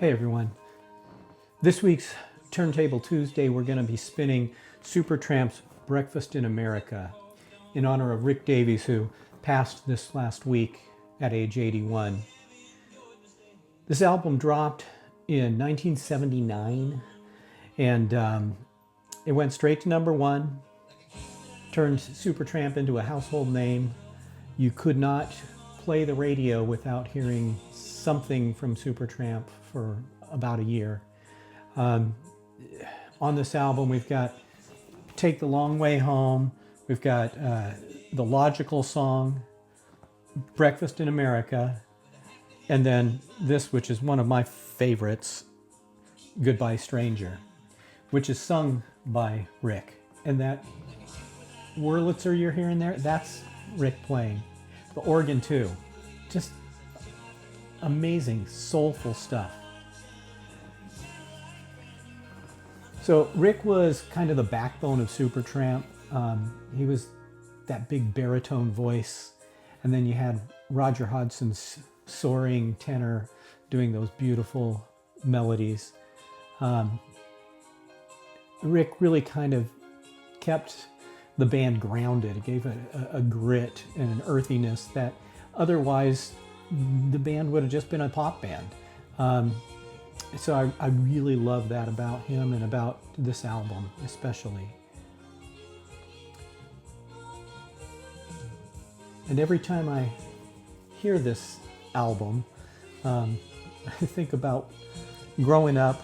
Hey everyone. This week's Turntable Tuesday we're going to be spinning Supertramp's Breakfast in America in honor of Rick Davies, who passed this last week at age 81. This album dropped in 1979 and it went straight to #1, turned Supertramp into a household name. You could not play the radio without hearing something from Supertramp for about a year. On this album we've got Take the Long Way Home, we've got the Logical song, Breakfast in America, and then this, which is one of my favorites, Goodbye Stranger, which is sung by Rick. And that Wurlitzer you're hearing there, that's Rick playing. The organ too. Just amazing, soulful stuff. So Rick was kind of the backbone of Supertramp. He was that big baritone voice, and then you had Roger Hodgson's soaring tenor doing those beautiful melodies. Rick really kind of kept the band grounded. It gave it a grit and an earthiness that otherwise the band would have just been a pop band. So I really love that about him and about this album especially. And every time I hear this album, I think about growing up.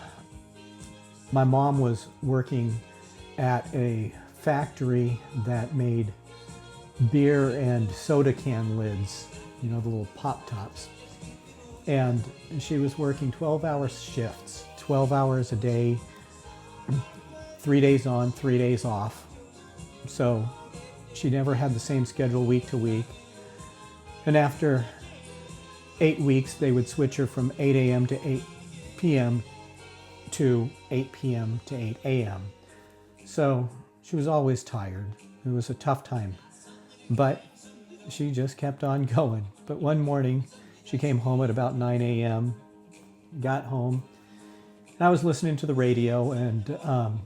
My mom was working at a factory that made beer and soda can lids, you know, the little pop tops. And she was working 12-hour shifts, 12 hours a day, 3 days on, 3 days off. So she never had the same schedule week to week. And after 8 weeks, they would switch her from 8 a.m. to 8 p.m. to 8 p.m. to 8 a.m. So she was always tired. It was a tough time, but she just kept on going. But one morning, she came home at about 9 a.m., got home, and I was listening to the radio, and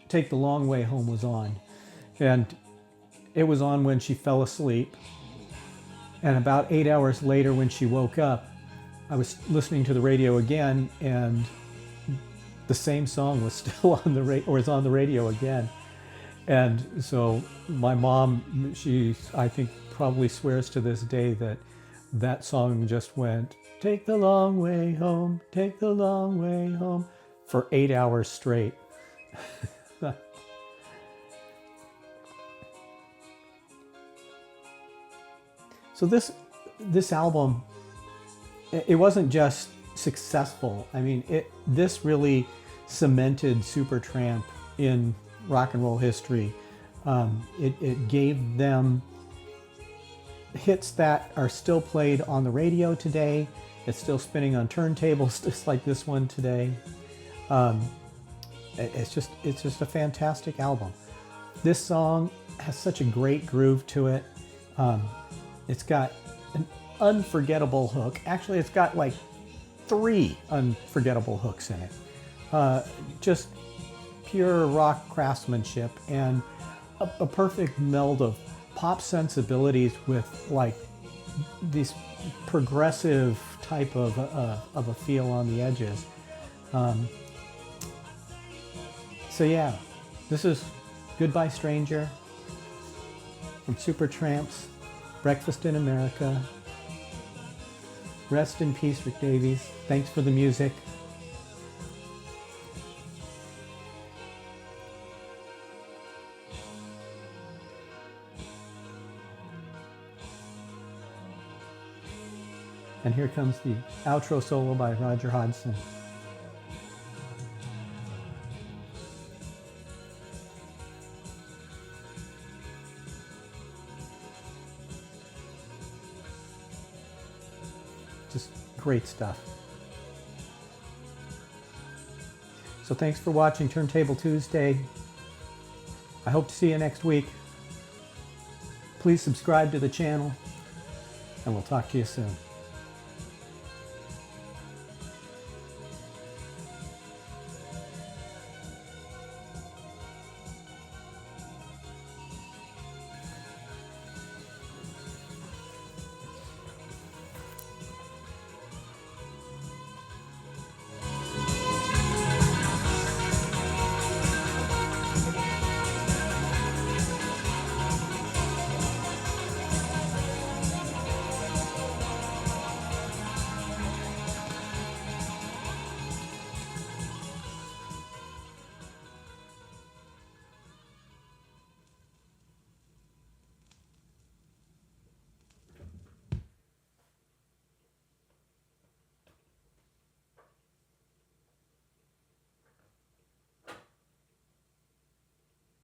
Take the Long Way Home was on. And it was on when she fell asleep. And about 8 hours later, when she woke up, I was listening to the radio again, and the same song was still on the or was on the radio again. And so my mom, she, I think, probably swears to this day that that song just went, take the long way home, take the long way home, for 8 hours straight. So this album, it wasn't just successful. I mean, this really cemented Supertramp in rock and roll history. It gave them hits that are still played on the radio today. It's still spinning on turntables, just like this one today. It's just a fantastic album. This song has such a great groove to it. It's got an unforgettable hook. Actually, it's got like 3 unforgettable hooks in it. Just pure rock craftsmanship and a perfect meld of pop sensibilities with like these progressive type of a feel on the edges. So yeah, this is Goodbye Stranger from Supertramp's Breakfast in America. Rest in peace, Rick Davies. Thanks for the music. And here comes the outro solo by Roger Hodgson. Just great stuff. So thanks for watching Turntable Tuesday. I hope to see you next week. Please subscribe to the channel, and we'll talk to you soon.